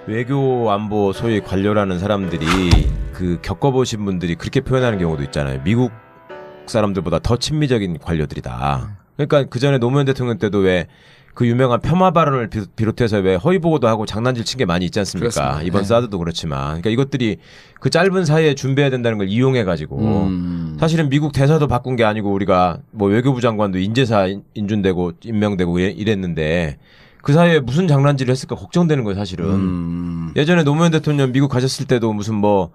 외교 안보 소위 관료라는 사람들이 그 겪어보신 분들이 그렇게 표현하는 경우도 있잖아요. 미국 사람들보다 더 친미적인 관료들이다. 그러니까 그 전에 노무현 대통령 때도 왜 그 유명한 폄하 발언을 비롯해서 왜 허위 보고도 하고 장난질 친 게 많이 있지 않습니까? 그렇습니다. 이번 네. 사드도 그렇지만, 그러니까 이것들이 그 짧은 사이에 준비해야 된다는 걸 이용해 가지고 사실은 미국 대사도 바꾼 게 아니고 우리가 뭐 외교부 장관도 인재사 인준되고 임명되고 이랬는데 그 사이에 무슨 장난질을 했을까 걱정되는 거예요, 사실은. 예전에 노무현 대통령 미국 가셨을 때도 무슨 뭐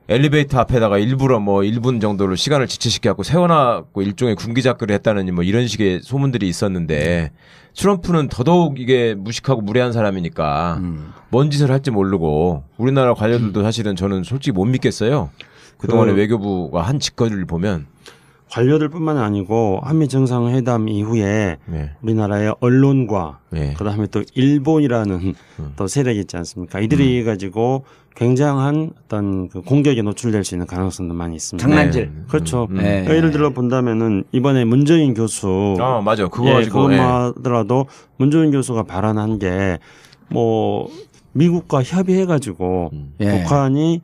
엘리베이터 앞에다가 일부러 뭐 1분 정도로 시간을 지체시켜갖고 세워놨고 일종의 군기작거리 했다는 뭐 이런 식의 소문들이 있었는데 트럼프는 더더욱 이게 무식하고 무례한 사람이니까 뭔 짓을 할지 모르고 우리나라 관료들도 사실은 저는 솔직히 못 믿겠어요. 그동안에 외교부가 한 짓거리를 보면. 관료들뿐만 아니고 한미 정상회담 이후에 네. 우리나라의 언론과 네. 그다음에 또 일본이라는 또 세력이 있지 않습니까? 이들이 가지고 굉장한 어떤 그 공격에 노출될 수 있는 가능성도 많이 있습니다. 장난질. 네. 그렇죠. 네. 예를 들어 본다면은 이번에 문재인 교수, 맞아. 그거 예, 가지고. 그것만 하더라도 문재인 교수가 발언한 게 뭐 미국과 협의해가지고 북한이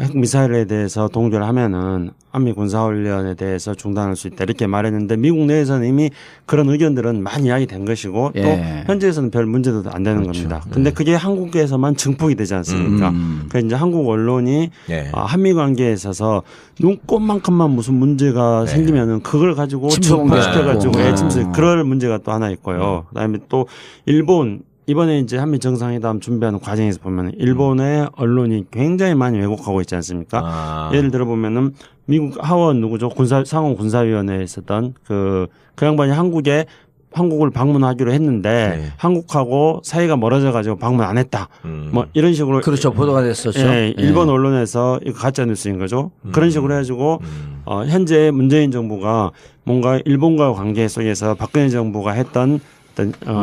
핵 미사일에 대해서 동조를 하면은 한미 군사훈련에 대해서 중단할 수 있다 이렇게 말했는데 미국 내에서는 이미 그런 의견들은 많이 이야기된 것이고 또 현지에서는 별 문제도 안 되는 겁니다. 근데 그게 한국에서만 증폭이 되지 않습니까? 그래서 이제 한국 언론이 한미 관계에 있어서 눈꽃만큼만 무슨 문제가 생기면은 그걸 가지고 증폭시켜가지고 침수 그럴 문제가 또 하나 있고요. 그다음에 또 일본 이번에 이제 한미 정상회담 준비하는 과정에서 보면 일본의 언론이 굉장히 많이 왜곡하고 있지 않습니까? 예를 들어 보면은 미국 하원 누구죠? 상원 군사위원회에 있었던 그 양반이 한국을 방문하기로 했는데 한국하고 사이가 멀어져 가지고 방문 안 했다. 뭐 이런 식으로 그렇죠. 보도가 됐었죠. 예, 일본 언론에서 이거 가짜 뉴스인 거죠. 그런 식으로 해가지고 현재 문재인 정부가 뭔가 일본과 관계 속에서 박근혜 정부가 했던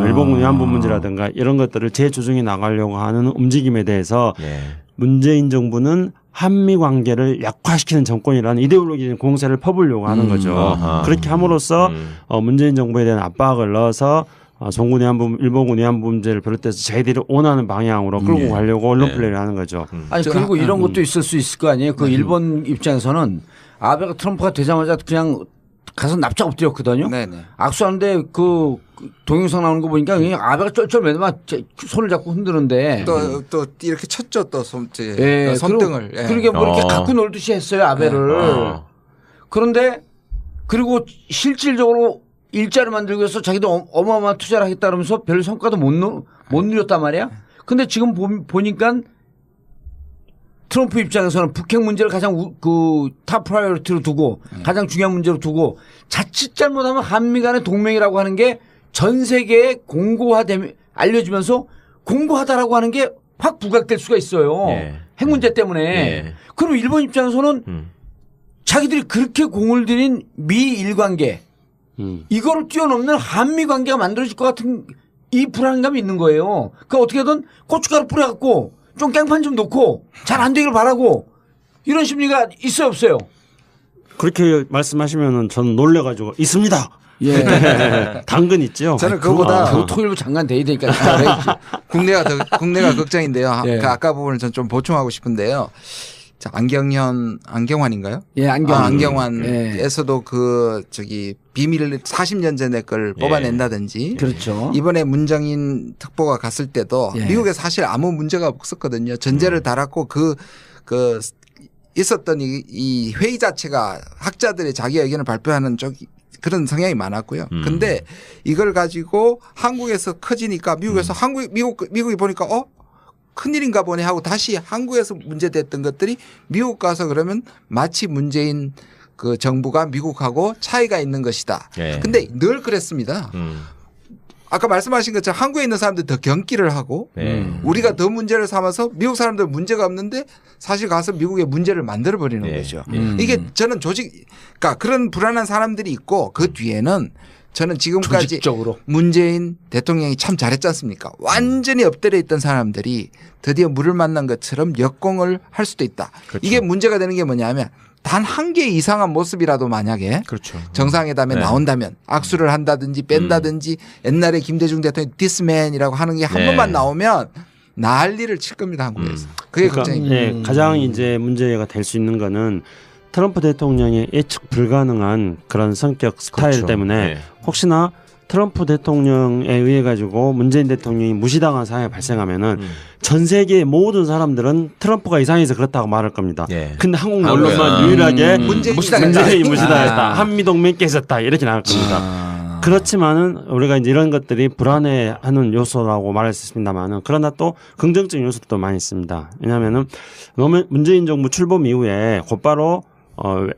일본 위안부 문제라든가 이런 것들을 재조정해 나가려고 하는 움직임에 대해서 문재인 정부는 한미 관계를 약화시키는 정권이라는 이데올로기적인 공세를 퍼부려고 하는 거죠. 그렇게 함으로써 문재인 정부에 대한 압박을 넣어서 송군 위안부, 일본군 위안부 문제를 비롯해서 저희들이 원하는 방향으로 끌고 가려고 언론 플레이를 하는 거죠. 아니 그리고 이런 것도 있을 수 있을 거 아니에요. 그 일본 입장에서는 아베가 트럼프가 되자마자 그냥 가서 납작 엎드렸거든요. 네네. 악수하는데 그 동영상 나오는 거 보니까 그냥 아베가 쩔쩔매다만 손을 잡고 흔드는데 또 이렇게 쳤죠 또 손등을. 그러게 뭐 이렇게 갖고 놀듯이 했어요 아베를. 그런데 그리고 실질적으로 일자를 만들기 위해서 자기도 어마어마한 투자를 하겠다 그러면서 별 성과도 못 누렸단 말이야. 근데 지금 보니까 트럼프 입장에서는 북핵 문제를 가장 탑 프라이어리티로 두고 가장 중요한 문제로 두고 자칫 잘못하면 한미 간의 동맹이라고 하는 게 전 세계에 알려지면서 공고하다라고 하는 게 확 부각될 수가 있어요. 핵 문제 때문에. 그럼 일본 입장에서는 자기들이 그렇게 공을 들인 미일 관계 이거를 뛰어넘는 한미 관계가 만들어질 것 같은 이 불안감이 있는 거예요. 그러니까 어떻게든 고춧가루 뿌려갖고 좀 깽판 좀 놓고 잘 안 되길 바라고 이런 심리가 있어요 없어요? 그렇게 말씀하시면은 저는 놀래가지고 있습니다. 예. 당근 있죠. 저는 그거보다 교통일부 장관 돼야 되니까 국내가 걱정인데요. 예. 그 아까 부분을 전 좀 보충하고 싶은데요. 자, 안경환인가요? 예, 안경환에서도 비밀 40년 전에 걸 뽑아낸다든지. 그렇죠. 이번에 문정인 특보가 갔을 때도 미국에 사실 아무 문제가 없었거든요. 전제를 달았고 있었던 이 회의 자체가 학자들의 자기 의견을 발표하는 그런 성향이 많았고요. 근데 이걸 가지고 한국에서 커지니까 미국에서 미국이 보니까 큰일인가 보네 하고 다시 한국에서 문제됐던 것들이 미국 가서 그러면 마치 문재인 그 정부가 미국하고 차이가 있는 것이다. 근데 늘 그랬습니다. 아까 말씀하신 것처럼 한국에 있는 사람들이 더 경기를 하고 우리가 더 문제를 삼아서 미국 사람들 문제가 없는데 사실 가서 미국에 문제를 만들어 버리는 거죠. 이게 저는 그러니까 그런 불안한 사람들이 있고 그 뒤에는 저는 지금까지 조직적으로. 문재인 대통령이 참 잘했지 않습니까? 완전히 엎드려 있던 사람들이 드디어 물을 만난 것처럼 역공을 할 수도 있다. 그렇죠. 이게 문제가 되는 게 뭐냐면 단 한 개 이상한 모습이라도 만약에 정상회담에 나온다면 악수를 한다든지 뺀다든지 옛날에 김대중 대통령이 디스맨이라고 하는 게 한 번만 나오면 난리를 칠 겁니다 한국에서. 그게 그러니까, 걱정입니다. 예, 가장 이제 문제가 될 수 있는 거는 트럼프 대통령의 예측 불가능한 그런 성격 스타일 그렇죠. 때문에 네. 혹시나 트럼프 대통령에 의해 가지고 문재인 대통령이 무시당한 상황이 발생하면은 전 세계의 모든 사람들은 트럼프가 이상해서 그렇다고 말할 겁니다. 예. 근데 한국 언론만 유일하게 문재인이 문재인이 무시당했다. 한미동맹 깨졌다. 이렇게 나올 겁니다. 그렇지만은 우리가 이제 이런 것들이 불안해하는 요소라고 말할 수 있습니다만은 그러나 또 긍정적인 요소도 많이 있습니다. 왜냐하면은 문재인 정부 출범 이후에 곧바로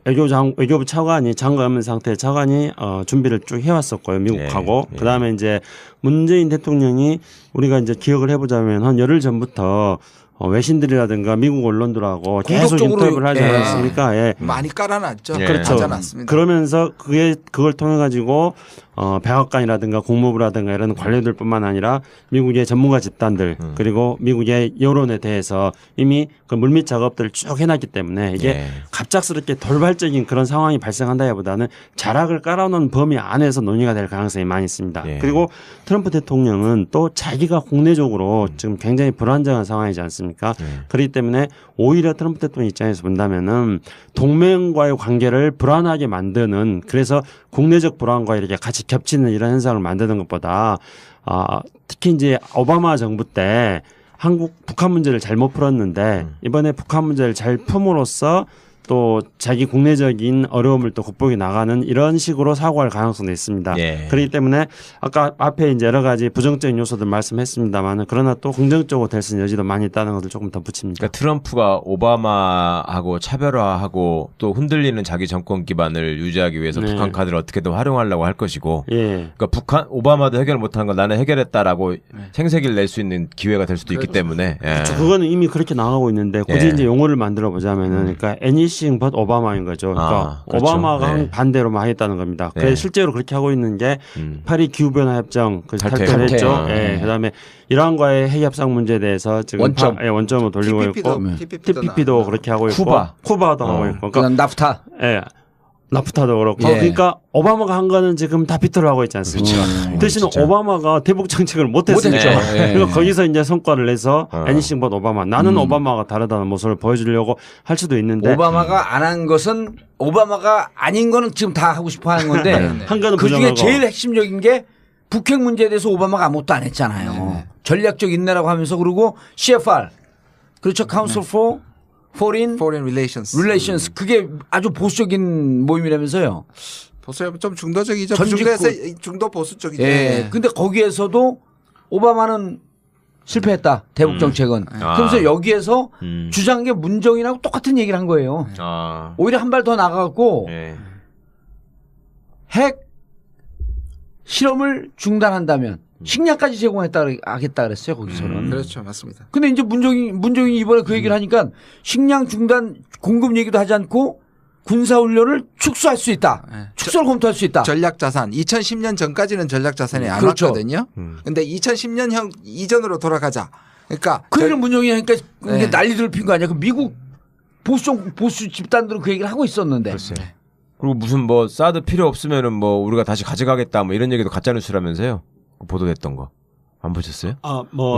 외교부 차관이 장관 없는 상태의 차관이 준비를 쭉 해왔었고요. 미국하고. 예. 그다음에 이제 문재인 대통령이 우리가 이제 기억을 해보자면 한 열흘 전부터 외신들이라든가 미국 언론들하고 계속 인터뷰를 하지 않았습니까? 예. 많이 깔아놨죠. 예. 그렇죠. 하잖았습니다. 그러면서 그걸 통해 가지고 백악관이라든가 국무부라든가 이런 관료들뿐만 아니라 미국의 전문가 집단들 그리고 미국의 여론에 대해서 이미 그 물밑 작업들을 쭉 해놨기 때문에 이게 예. 갑작스럽게 돌발적인 그런 상황이 발생한다기보다는 자락을 깔아놓은 범위 안에서 논의가 될 가능성이 많이 있습니다. 예. 그리고 트럼프 대통령은 또 자기가 국내적으로 지금 굉장히 불안정한 상황이지 않습니까? 그렇기 때문에 오히려 트럼프 대통령 입장에서 본다면은 동맹과의 관계를 불안하게 만드는 그래서 국내적 불안과 이렇게 같이 겹치는 이런 현상을 만드는 것보다 특히 이제 오바마 정부 때 북한 문제를 잘못 풀었는데 이번에 북한 문제를 잘 품으로써 또 자기 국내적인 어려움을 또 극복해 나가는 이런 식으로 사고할 가능성도 있습니다. 예. 그렇기 때문에 아까 앞에 이제 여러 가지 부정적인 요소들 말씀했습니다만 그러나 또 긍정적으로 될 수 있는 여지도 많이 있다는 것을 조금 더 붙입니다. 그러니까 트럼프가 오바마하고 차별화하고 또 흔들리는 자기 정권 기반을 유지하기 위해서 네. 북한 카드를 어떻게든 활용하려고 할 것이고 예. 그러니까 오바마도 해결 못한 건 나는 해결했다라고 생색을 낼 수 있는 기회가 될 수도 있기 때문에 예. 그렇죠. 그거는 이미 그렇게 나가고 있는데 굳이 예. 이제 용어를 만들어 보자면은 그러니까 anything but 오바마인 거죠. 그러니까 그렇죠. 오바마가 네. 반대로만 하겠다는 겁니다. 네. 그래서 실제로 그렇게 하고 있는 게 파리 기후 변화 협정 탈퇴를 했죠. 탈퇴. 예. 그다음에 이란과의 핵 협상 문제에 대해서 지금 원점을 돌리고 있고 TPP도 그렇게 하고 있고 쿠바도 하고 있고 그다음 나프타. 예. 나프타도 그렇고 예. 그러니까 오바마가 한 거는 지금 다 비토를 하고 있지 않습니까? 대신 진짜. 오바마가 대북 정책을 못했죠. 예. 그러니까 거기서 이제 성과를 내서 애니싱 봇 오바마 나는 오바마가 다르다는 모습을 보여주려고 할 수도 있는데 오바마가 안 한 것은 오바마가 아닌 거는 지금 다 하고 싶어 하는 건데 한 거는 그 중에 부정하고. 제일 핵심적인 게 북핵 문제에 대해서 오바마가 아무것도 안 했잖아요. 전략적 인내라고 하면서 그리고 CFR 그렇죠. Council for Foreign Relations 그게 아주 보수적인 모임이라면서요. 보수야 좀 중도적이죠. 전직구. 중도 보수 쪽이죠. 예. 근데 거기에서도 오바마는 실패했다. 대북 정책은. 그러면서 여기에서 주장한 게 문정인하고 똑같은 얘기를 한 거예요. 오히려 한 발 더 나가갖고 예. 핵 실험을 중단한다면 식량까지 제공하겠다 그랬어요. 거기서는. 그렇죠, 맞습니다. 근데 이제 문정인이 이번에 그 얘기를 하니까 식량 중단 공급 얘기도 하지 않고 군사훈련을 축소할 수 있다. 축소를 검토할 수 있다. 전략자산. 2010년 전까지는 전략자산이 안 그렇죠. 왔거든요. 근데 2010년형 이전으로 돌아가자. 그러니까 그 얘기를 문정인이 하니까 이게 네. 난리들 핀 거 아니야. 그 미국 보수 집단들은 그 얘기를 하고 있었는데. 그리고 무슨 뭐 사드 필요 없으면은 뭐 우리가 다시 가져가겠다 뭐 이런 얘기도 가짜 뉴스라면서요. 보도됐던 거 안 보셨어요?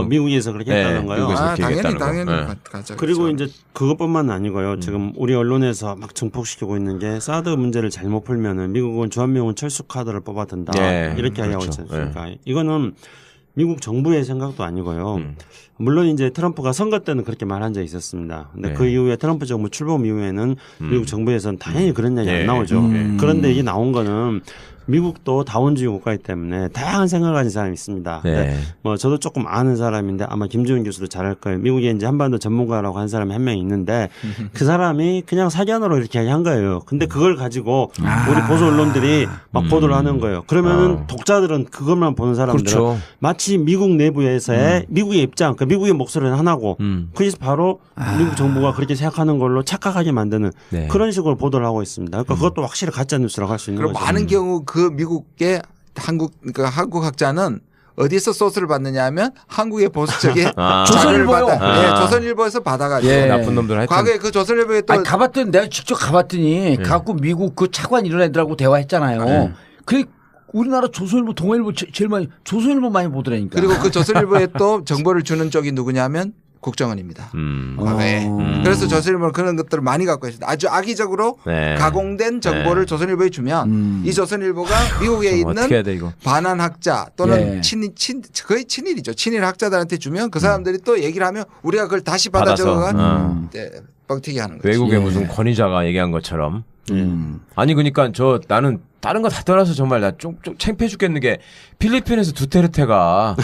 미국에서 그렇게 했다는 거요. 미국에서 그렇게 당연히 얘기했다는 거. 가져. 그리고 이제 그것뿐만 아니고요. 지금 우리 언론에서 막 증폭시키고 있는 게 사드 문제를 잘못 풀면은 미국은 주한미군 철수 카드를 뽑아든다. 예. 이렇게 하고 그렇죠. 있지 않습니까? 이거는 미국 정부의 생각도 아니고요. 물론 이제 트럼프가 선거 때는 그렇게 말한 적이 있었습니다. 근데 그 이후에 트럼프 정부 출범 이후에는 미국 정부에서는 당연히 그런 얘기 안 나오죠. 그런데 이게 나온 거는 미국도 다원주의 국가이기 때문에 다양한 생각을 가진 사람이 있습니다. 네. 뭐 저도 조금 아는 사람인데 아마 김지훈 교수도 잘 알 거예요. 미국에 이제 한반도 전문가라고 한 사람이 한 명 있는데 그 사람이 그냥 사견으로 이렇게 한 거예요. 근데 그걸 가지고 우리 보수 언론들이 막 보도를 하는 거예요. 그러면은 독자들은 그것만 보는 사람들은 그렇죠. 마치 미국 내부에서의 미국의 입장, 그 미국의 목소리는 하나고 그래서 바로 미국 정부가 그렇게 생각하는 걸로 착각하게 만드는 네. 그런 식으로 보도를 하고 있습니다. 그러니까 그것도 확실히 가짜 뉴스라고 할 수 있는 그리고 거죠. 많은 경우 그 미국의 한국 학자는 어디서 소스를 받느냐면 한국의 보수적인 조선일보요. 조선일보에서 받아가지고 나쁜 놈들 하여튼 과거에 그 조선일보에 또 가봤더니 내가 직접 가봤더니 가고 미국 그 차관 이런 애들하고 대화했잖아요. 그 우리나라 조선일보, 동아일보 제일 많이 조선일보 많이 보더라니까. 그리고 그 조선일보에 또 정보를 주는 쪽이 누구냐면 국정원입니다. 과거에. 그래서 조선일보는 그런 것들을 많이 갖고 있습니다. 아주 악의적으로 네. 가공된 정보를 조선일보에 주면 이 조선일보가 미국에 있는 반환학자 또는 거의 친일이죠. 친일 학자들한테 주면 그 사람들이 또 얘기를 하면 우리가 그걸 다시 받아 적어가 뻥튀기 하는 거죠. 외국의 무슨 권위자가 얘기한 것처럼. 아니 그러니까 나는 다른 거 다 떠나서 정말 나 좀 창피해 죽겠는 게 필리핀에서 두테르테가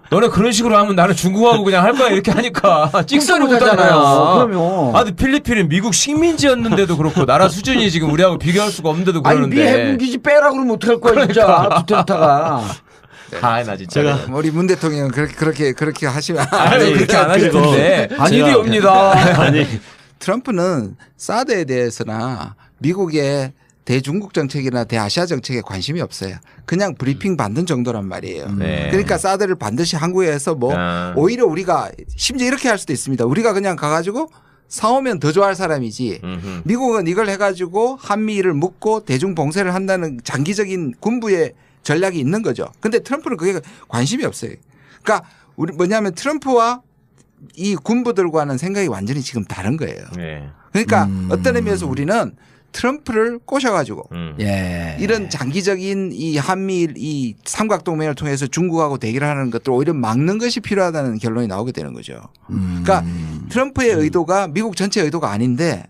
너네 그런 식으로 하면 나는 중국하고 그냥 할 거야 이렇게 하니까 찍소리 못하잖아요. 그러면. 아니 필리핀은 미국 식민지였는데도 그렇고 나라 수준이 지금 우리하고 비교할 수가 없는데도 그러는데. 아니 미 해군기지 빼라 그러면 어떡할 거야 진짜 두테르테가. 나 진짜. 우리 문 대통령은 그렇게 하시면 아니 그렇게 안 하실 텐데. 아니옵니다. 아니 트럼프는 사드에 대해서나 미국의 대중국 정책이나 대아시아 정책에 관심이 없어요. 그냥 브리핑 받는 정도란 말이에요. 네. 그러니까 사드를 반드시 한국에서 오히려 우리가 심지어 이렇게 할 수도 있습니다. 우리가 그냥 가가지고 사오면 더 좋아할 사람이지. 미국은 이걸 해가지고 한미를 묶고 대중 봉쇄를 한다는 장기적인 군부의 전략이 있는 거죠. 근데 트럼프는 그게 관심이 없어요. 그러니까 우리 뭐냐면 트럼프와 이 군부들과는 생각이 완전히 지금 다른 거예요. 네. 그러니까 어떤 의미에서 우리는 트럼프를 꼬셔가지고 이런 장기적인 이 한미일 이 삼각동맹을 통해서 중국하고 대결하는 것들 오히려 막는 것이 필요하다는 결론이 나오게 되는 거죠. 그러니까 트럼프의 의도가 미국 전체 의도가 아닌데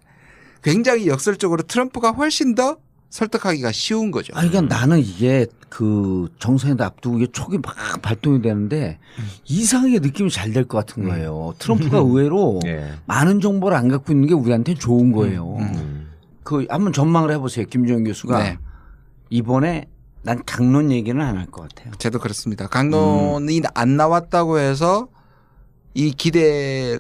굉장히 역설적으로 트럼프가 훨씬 더 설득하기가 쉬운 거죠. 아니, 그러니까 나는 이게 그 정상회담 앞두고 이게 촉이 막 발동이 되는데 이상하게 느낌이 잘 될 것 같은 거예요. 트럼프가 의외로 많은 정보를 안 갖고 있는 게 우리한테 좋은 거예요. 그 한번 전망을 해보세요. 김종인 교수가 이번에 난 강론 얘기는 안 할 것 같아요. 저도 그렇습니다. 강론이 안 나왔다고 해서 이 기대하지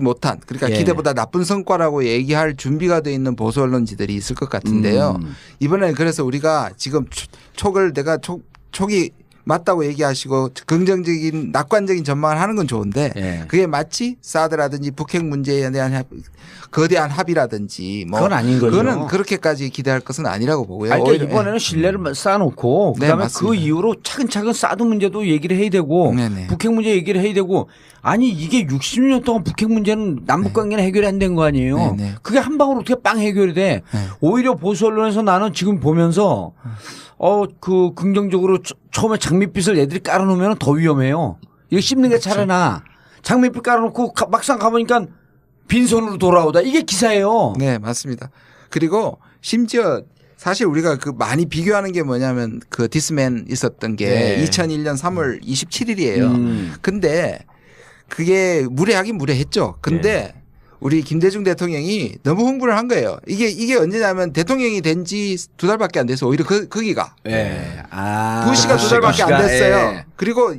못한 그러니까 기대보다 나쁜 성과라고 얘기할 준비가 돼 있는 보수 언론지들이 있을 것 같은데요. 이번에는 그래서 우리가 지금 촉이 맞다고 얘기하시고 긍정적인 낙관적인 전망을 하는 건 좋은데 그게 마치 사드라든지 북핵 문제에 대한 거대한 합의라든지 뭐 그건 아닌 거죠. 그거는 그렇게까지 기대할 것은 아니라고 보고요. 아니, 그러니까 이번에는 신뢰를 쌓아놓고 그다음에 그 이후로 차근차근 사드 문제도 얘기를 해야 되고 북핵 문제 얘기를 해야 되고 아니 이게 60년 동안 북핵 문제는 남북관계는 해결이 안 된 거 아니에요. 그게 한 방으로 어떻게 빵 해결이 돼. 오히려 보수 언론에서 나는 지금 보면서 그 긍정적으로 처음에 장밋빛을 애들이 깔아놓으면 더 위험해요. 이거 씹는 게 차라나 장밋빛 깔아놓고 막상 가보니까 빈손으로 돌아오다. 이게 기사예요. 네, 맞습니다. 그리고 심지어 사실 우리가 그 많이 비교하는 게 뭐냐면 그 디스맨 있었던 게 2001년 3월 27일이에요. 근데 그게 무례하긴 무례했죠. 근데 우리 김대중 대통령이 너무 홍보를 한 거예요. 이게 언제냐면 대통령이 된 지 2달밖에 안 돼서 오히려 거기가. 부시가 2달밖에 안 됐어요. 그리고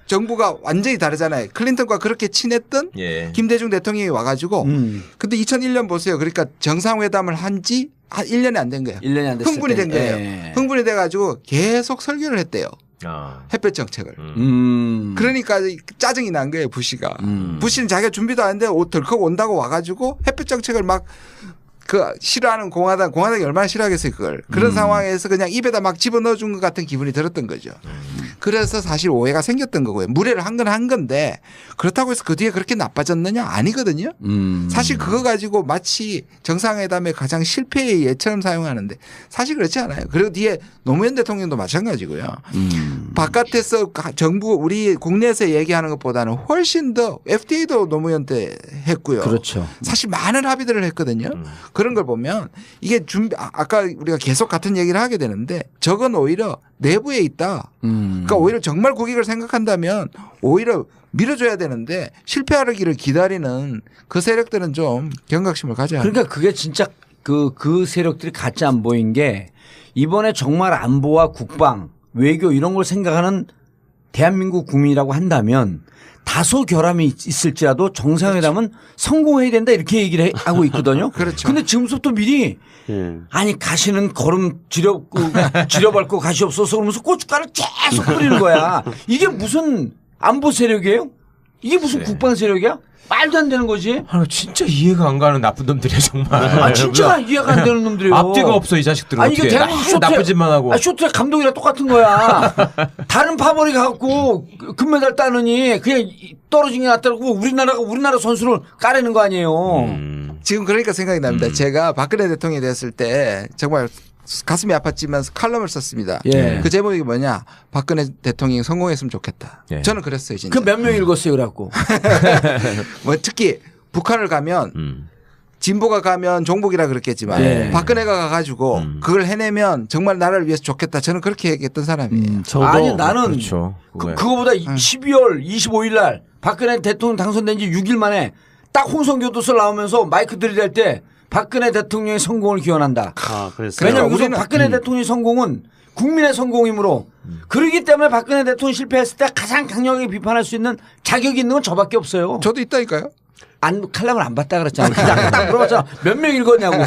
정부가 완전히 다르잖아요. 클린턴과 그렇게 친했던 김대중 대통령이 와가지고 근데 2001년 보세요. 그러니까 정상회담을 한 지 1년이 안 된 거예요. 1년이 안 됐을 흥분이 된 거예요. 흥분이 돼가지고 계속 설교를 했대요. 햇볕 정책을. 그러니까 짜증이 난 거예요, 부시가. 부시는 자기가 준비도 안 했는데 덜컥 온다고 와가지고 햇볕 정책을 막 싫어하는 공화당이 얼마나 싫어하겠어요, 그걸. 그런 상황에서 그냥 입에다 막 집어넣어 준 것 같은 기분이 들었던 거죠. 그래서 사실 오해가 생겼던 거고요. 무례를 한 건 한 건데 그렇다고 해서 그 뒤에 그렇게 나빠졌느냐? 아니거든요. 사실 그거 가지고 마치 정상회담의 가장 실패의 예처럼 사용하는데 사실 그렇지 않아요. 그리고 뒤에 노무현 대통령도 마찬가지고요. 바깥에서 정부 우리 국내에서 얘기하는 것보다는 훨씬 더 FTA도 노무현 때 했고요. 그렇죠. 사실 많은 합의들을 했거든요. 그런 걸 보면 이게 아까 우리가 계속 같은 얘기를 하게 되는데 저건 오히려 내부에 있다. 그러니까 오히려 정말 국익을 생각한다면 오히려 밀어줘야 되는데 실패하기를 기다리는 그 세력들은 좀 경각심을 가져야 합니다. 그러니까 그게 진짜 그 세력들이 같이 안 보인 게 이번에 정말 안보와 국방, 외교 이런 걸 생각하는 대한민국 국민이라고 한다면 다소 결함이 있을지라도 정상회담은 성공해야 된다 이렇게 얘기를 하고 있거든요. 그렇죠. 근데 지금부터 미리 아니 가시는 걸음 지려밟고 가시옵소서 그러면서 고춧가루 계속 뿌리는 거야. 이게 무슨 안보 세력이에요? 이게 무슨 국방 세력이야? 말도 안 되는 거지. 진짜 이해가 안 가는 나쁜 놈들이야 정말. 진짜 이해가 안 되는 놈들이에요. 앞뒤가 없어 이 자식들은. 아니 이게 대한민국 쇼트 나쁜 짓만 하고. 쇼트의 감독이랑 똑같은 거야. 다른 파벌이 갖고 금메달 따느니 그냥 떨어진 게 낫다고 우리나라 선수를 까내는 거 아니에요. 지금 그러니까 생각이 납니다. 제가 박근혜 대통령이 됐을 때 정말 가슴이 아팠지만 칼럼을 썼습니다. 예. 그 제목이 뭐냐? 박근혜 대통령이 성공했으면 좋겠다. 예. 저는 그랬어요, 진짜. 그 몇 명 읽었어요, 그래갖고. 뭐 특히 북한을 가면 진보가 가면 종북이라 그랬겠지만 예. 박근혜가 가가지고 그걸 해내면 정말 나라를 위해서 좋겠다. 저는 그렇게 얘기했던 사람이에요. 아니 나는 그렇죠. 그거보다 12월 25일 날 박근혜 대통령 당선된 지 6일 만에 딱 홍성교도소 나오면서 마이크 들이댈 때 박근혜 대통령의 성공을 기원한다. 그랬어요. 왜냐하면 우리는 박근혜 대통령의 성공은 국민의 성공이므로 그러기 때문에 박근혜 대통령이 실패했을 때 가장 강력하게 비판할 수 있는 자격이 있는 건 저밖에 없어요. 저도 있다니까요. 칼럼을 안 봤다 그랬잖아요. 그냥 딱 물어봤잖아. 몇 명 읽었냐고.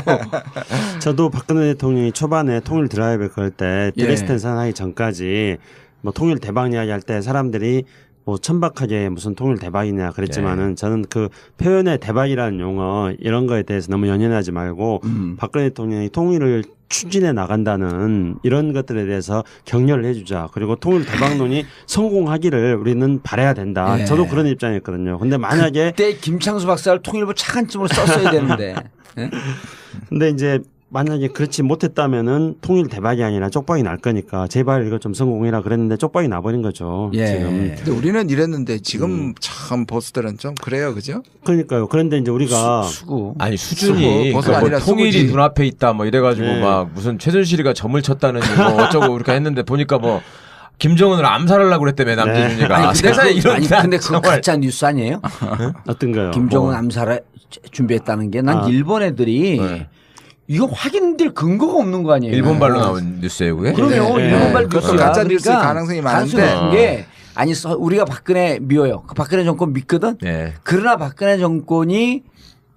저도 박근혜 대통령이 초반에 통일 드라이브 걸 때 드레스덴 선언하기 전까지 뭐 통일 대박 이야기 할 때 사람들이 뭐 천박하게 무슨 통일 대박이냐 그랬지만은 저는 그 표현의 대박이라는 용어 이런 거에 대해서 너무 연연하지 말고 박근혜 대통령이 통일을 추진해 나간다는 이런 것들에 대해서 격려를 해주자. 그리고 통일 대박론이 성공하기를 우리는 바라야 된다. 예. 저도 그런 입장이었거든요. 근데 만약에 그때 김창수 박사를 통일부 차관쯤으로 썼어야 되는데. 네? 근데 이제 만약에 그렇지 못했다면은 통일 대박이 아니라 쪽박이 날 거니까 제발 이거 좀 성공해라 그랬는데 쪽박이 나버린 거죠. 예. 지금. 근데 우리는 이랬는데 지금 참 보수들은 좀 그래요, 그죠? 그러니까요. 그런데 이제 우리가 수고. 아니 수준이 수고, 그러니까 뭐 아니라 통일이 수고지. 눈앞에 있다 뭐 이래가지고 네. 막 무슨 최순실이가 점을 쳤다느니 뭐 어쩌고 그렇게 했는데 보니까 뭐 김정은을 암살하려고 그랬다며 남재준이가 세상에 이런 근데 그거 가짜 뉴스 아니에요? 어떤가요? 김정은 암살에 준비했다는 게 난 일본 애들이 이거 확인될 근거가 없는 거 아니에요? 일본발로 나온 뉴스예요 그게? 그럼요. 네. 일본발 그것도 뉴스야. 가짜 뉴스일 가능성이 많은데. 가능성이 게 아니 우리가 박근혜 미워요. 그 박근혜 정권 믿거든. 네. 그러나 박근혜 정권이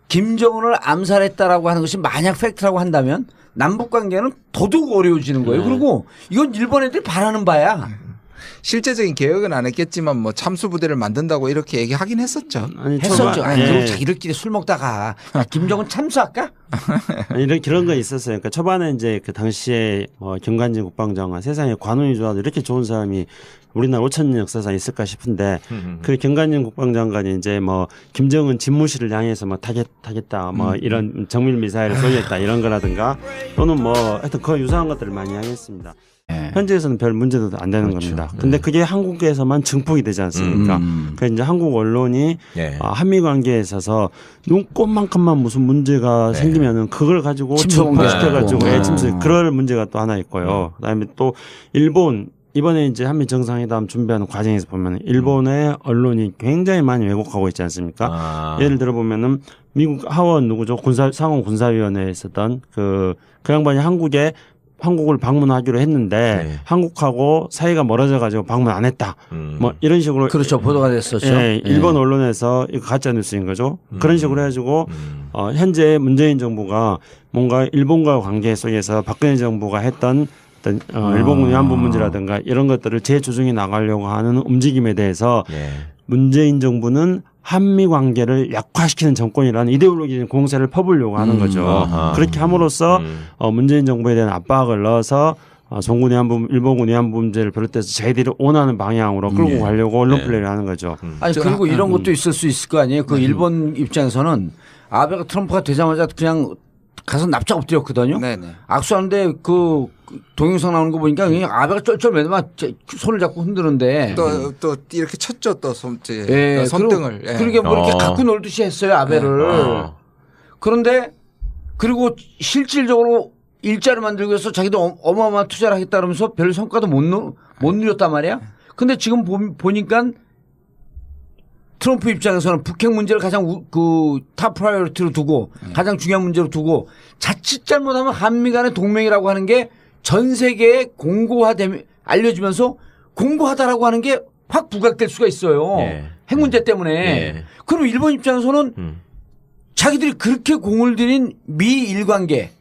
김정은을 암살했다라고 하는 것이 만약 팩트라고 한다면 남북 관계는 더더욱 어려워지는 거예요. 그리고 이건 일본 애들이 바라는 바야. 실제적인 개혁은 안 했겠지만 뭐 참수 부대를 만든다고 이렇게 얘기하긴 했었죠. 아니, 했었죠. 아니, 예. 그리고 자기들끼리 술 먹다가 야, 김정은 참수할까? 이런 그런 거 있었어요. 그러니까 초반에 이제 그 당시에 김관진 국방장관 세상에 관운이 좋아도 이렇게 좋은 사람이 우리나라 5,000년 역사상 있을까 싶은데 그 김관진 국방장관이 이제 뭐 김정은 집무실을 향해서 뭐 타겠다 뭐 이런 정밀 미사일을 쏘겠다 이런 거라든가 또는 뭐 하여튼 그 유사한 것들을 많이 이야기했습니다. 현지에서는 별 문제도 안 되는 겁니다. 근데 그게 한국에서만 증폭이 되지 않습니까? 그래서 이제 한국 언론이 한미 관계에 있어서 눈꽃만큼만 무슨 문제가 생기면은 그걸 가지고 증폭시켜가지고 침수 그럴 문제가 또 하나 있고요. 그다음에 또 일본 이번에 이제 한미 정상회담 준비하는 과정에서 보면 일본의 언론이 굉장히 많이 왜곡하고 있지 않습니까? 예를 들어 보면은 미국 하원 누구죠? 상원 군사위원회에 있었던 그 양반이 한국을 방문하기로 했는데 한국하고 사이가 멀어져 가지고 방문 안 했다. 뭐 이런 식으로 그렇죠. 보도가 됐었죠. 예, 일본 언론에서 이거 가짜 뉴스인 거죠. 그런 식으로 해가지고 현재 문재인 정부가 뭔가 일본과 관계 속에서 박근혜 정부가 했던 일본 위안부 문제라든가 이런 것들을 재조정해 나가려고 하는 움직임에 대해서 문재인 정부는 한미 관계를 약화시키는 정권이라는 이데올로기적인 공세를 퍼부으려고 하는 거죠. 그렇게 함으로써 문재인 정부에 대한 압박을 넣어서 송군 위안부, 일본군 위안부 문제를 비롯해서 저희들이 원하는 방향으로 끌고 가려고 언론 플레이를 하는 거죠. 아니 그리고 이런 것도 있을 수 있을 거 아니에요. 그 일본 입장에서는 아베가 트럼프가 되자마자 그냥 가서 납작 엎드렸거든요. 네네. 악수하는데 그 동영상 나오는 거 보니까 그냥 아베가 쩔쩔매다만 손을 잡고 흔드는데 또 이렇게 쳤죠 또 손등을. 그러게 뭐 이렇게 갖고 놀듯이 했어요 아베를. 그런데 그리고 실질적으로 일자를 만들기 위해서 자기도 어마어마한 투자를 하겠다 그러면서 별 성과도 못 누렸단 말이야. 근데 지금 보니까 트럼프 입장에서는 북핵 문제를 가장 탑 프라이어리티로 두고 가장 중요한 문제로 두고 자칫 잘못하면 한미 간의 동맹이라고 하는 게 전 세계에 알려지면서 공고하다라고 하는 게 확 부각될 수가 있어요. 핵 문제 때문에. 그럼 일본 입장에서는 자기들이 그렇게 공을 들인 미일 관계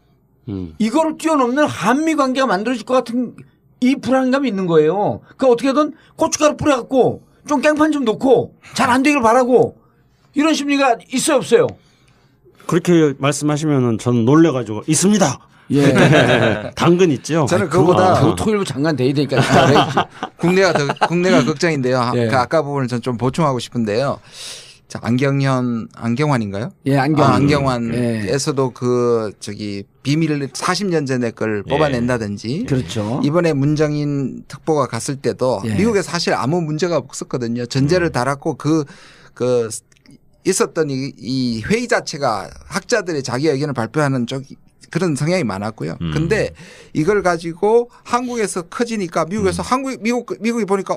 이거를 뛰어넘는 한미 관계가 만들어질 것 같은 이 불안감이 있는 거예요. 그러니까 어떻게든 고춧가루 뿌려갖고 좀 깽판 좀 놓고 잘 안 되길 바라고 이런 심리가 있어요 없어요? 그렇게 말씀하시면은 저는 놀래가지고 있습니다. 예. 당근 있죠. 저는 그거보다 그 토일부 장관 돼야 되니까 국내가 걱정인데요. 예. 그 아까 부분을 전 좀 보충하고 싶은데요. 자, 안경환인가요? 예, 안경환에서도 그 저기 비밀 40년 전에 걸 뽑아낸다든지. 그렇죠. 이번에 문정인 특보가 갔을 때도 미국에 사실 아무 문제가 없었거든요. 전제를 달았고 그 있었던 이 회의 자체가 학자들의 자기 의견을 발표하는 그런 성향이 많았고요. 근데 이걸 가지고 한국에서 커지니까 미국에서 미국이 보니까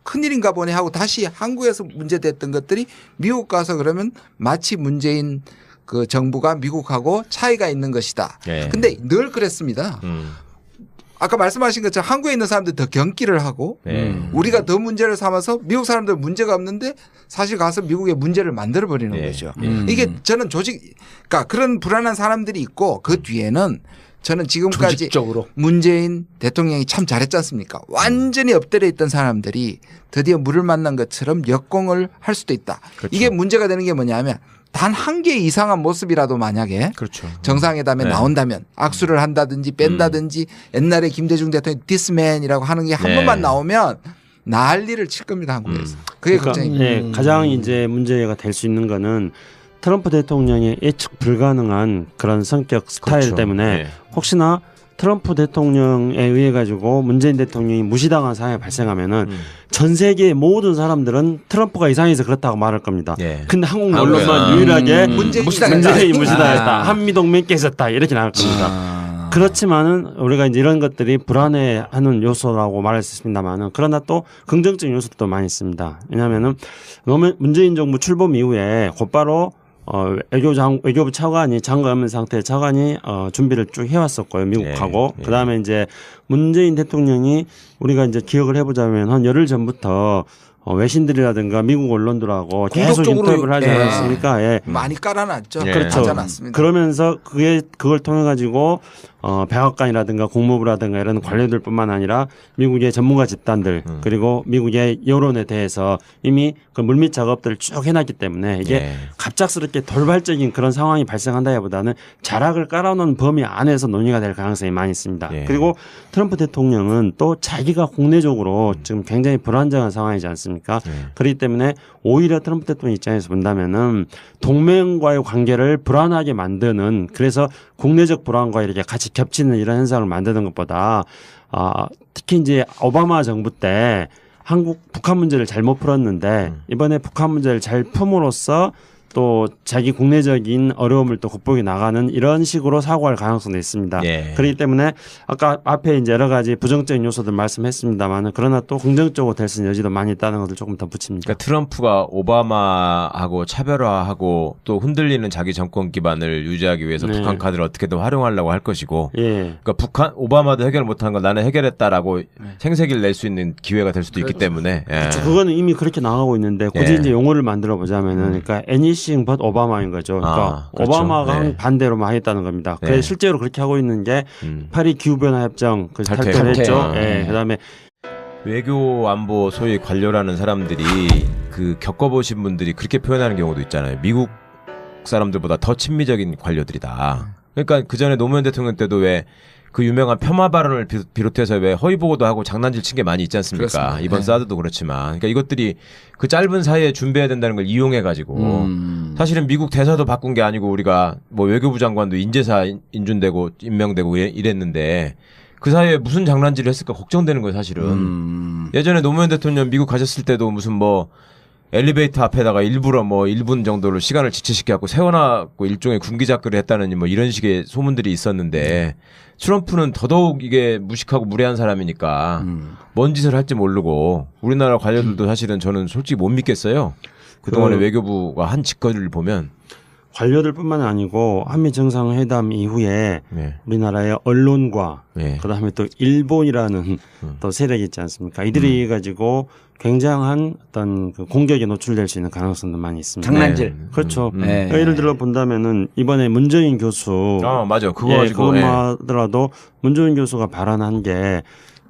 큰일인가 보네 하고 다시 한국에서 문제됐던 것들이 미국 가서 그러면 마치 문재인 그 정부가 미국하고 차이가 있는 것이다. 근데 늘 그랬습니다. 아까 말씀하신 것처럼 한국에 있는 사람들 더 경기를 하고 우리가 더 문제를 삼아서 미국 사람들 문제가 없는데 사실 가서 미국에 문제를 만들어 버리는 거죠. 이게 저는 그러니까 그런 불안한 사람들이 있고 그 뒤에는 저는 지금까지 조직적으로. 문재인 대통령이 참 잘했지 않습니까? 완전히 엎드려 있던 사람들이 드디어 물을 만난 것처럼 역공을 할 수도 있다. 그렇죠. 이게 문제가 되는 게 뭐냐면 단 한 개 이상한 모습이라도 만약에 그렇죠. 정상회담에 나온다면 악수를 한다든지 뺀다든지 옛날에 김대중 대통령이 디스맨이라고 하는 게 한 번만 나오면 난리를 칠 겁니다. 한국에서. 그게 걱정입니다. 가장 이제 문제가 될 수 있는 거는 트럼프 대통령의 예측 불가능한 그런 성격 스타일 그렇죠. 때문에 혹시나 트럼프 대통령에 의해 가지고 문재인 대통령이 무시당한 상황이 발생하면은 전 세계의 모든 사람들은 트럼프가 이상해서 그렇다고 말할 겁니다. 근데 한국 언론만 유일하게 문재인이 무시당했다. 한미동맹 깨졌다. 이렇게 나올 겁니다. 그렇지만은 우리가 이제 이런 것들이 불안해하는 요소라고 말할 수 있습니다만은 그러나 또 긍정적인 요소도 많이 있습니다. 왜냐하면은 문재인 정부 출범 이후에 곧바로 외교부 차관이 장관 없는 상태의 차관이 준비를 쭉 해왔었고요. 미국하고. 그다음에 이제 문재인 대통령이 우리가 이제 기억을 해보자면 한 열흘 전부터 외신들이라든가 미국 언론들하고 계속 인터뷰를 하지 않았습니까? 많이 깔아놨죠. 그렇죠. 그러면서 그걸 통해 가지고 백악관이라든가 국무부라든가 이런 관료들뿐만 아니라 미국의 전문가 집단들 그리고 미국의 여론에 대해서 이미 그 물밑 작업들을 쭉 해놨기 때문에 이게 갑작스럽게 돌발적인 그런 상황이 발생한다기보다는 자락을 깔아놓은 범위 안에서 논의가 될 가능성이 많이 있습니다. 그리고 트럼프 대통령은 또 자기가 국내적으로 지금 굉장히 불안정한 상황이지 않습니까? 그렇기 때문에 오히려 트럼프 대통령 입장에서 본다면은 동맹과의 관계를 불안하게 만드는 그래서 국내적 불안과 이렇게 같이 겹치는 이런 현상을 만드는 것보다 특히 이제 오바마 정부 때 북한 문제를 잘못 풀었는데 이번에 북한 문제를 잘 품으로써 또 자기 국내적인 어려움을 또 극복해 나가는 이런 식으로 사고할 가능성도 있습니다. 그렇기 때문에 아까 앞에 이제 여러 가지 부정적인 요소들 말씀했습니다만은 그러나 또 긍정적으로 될 수 있는 여지도 많이 있다는 것을 조금 더 붙입니다. 그러니까 트럼프가 오바마하고 차별화하고 또 흔들리는 자기 정권 기반을 유지하기 위해서 북한 카드를 어떻게든 활용하려고 할 것이고, 그러니까 오바마도 해결 못한 걸 나는 해결했다라고 생색을 낼 수 있는 기회가 될 수도 있기 때문에. 그렇죠. 그거는 이미 그렇게 나가고 있는데 굳이 이제 용어를 만들어 보자면은 그러니까 anything but 오바마인 거죠. 그러니까 그렇죠. 오바마가 반대로 하겠다는 겁니다. 그래서 실제로 그렇게 하고 있는 게 파리 기후변화 협정 탈퇴했죠. 그다음에 외교 안보 소위 관료라는 사람들이 그 겪어보신 분들이 그렇게 표현하는 경우도 있잖아요. 미국 사람들보다 더 친미적인 관료들이다. 그러니까 그 전에 노무현 대통령 때도 왜 그 유명한 폄하 발언을 비롯해서 왜 허위 보고도 하고 장난질 친 게 많이 있지 않습니까? 그렇습니다. 이번 사드도 그렇지만, 그러니까 이것들이 그 짧은 사이에 준비해야 된다는 걸 이용해 가지고 사실은 미국 대사도 바꾼 게 아니고 우리가 뭐 외교부 장관도 인재사 인준되고 임명되고 이랬는데 그 사이에 무슨 장난질을 했을까 걱정되는 거예요, 사실은. 예전에 노무현 대통령 미국 가셨을 때도 무슨 뭐 엘리베이터 앞에다가 일부러 뭐 1분 정도로 시간을 지체시켜갖고 세워놨고 일종의 군기작거리 했다는 뭐 이런 식의 소문들이 있었는데 트럼프는 더더욱 이게 무식하고 무례한 사람이니까 뭔 짓을 할지 모르고 우리나라 관료들도 사실은 저는 솔직히 못 믿겠어요. 그동안에 외교부가 한 짓거리를 보면. 관료들뿐만 아니고 한미 정상회담 이후에 우리나라의 언론과 그다음에 또 일본이라는 또 세력이 있지 않습니까? 이들이 가지고 굉장한 어떤 그 공격에 노출될 수 있는 가능성도 많이 있습니다. 장난질. 그렇죠. 그러니까 예를 들어 본다면은 이번에 문정인 교수 맞아. 그거 가지고 그것만 하더라도 문정인 교수가 발언한 게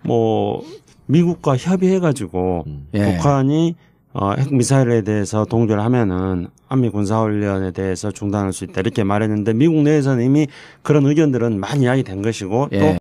뭐 미국과 협의해가지고 북한이 핵 미사일에 대해서 동결하면은 한미 군사훈련에 대해서 중단할 수 있다 이렇게 말했는데 미국 내에서는 이미 그런 의견들은 많이 이야기된 것이고 또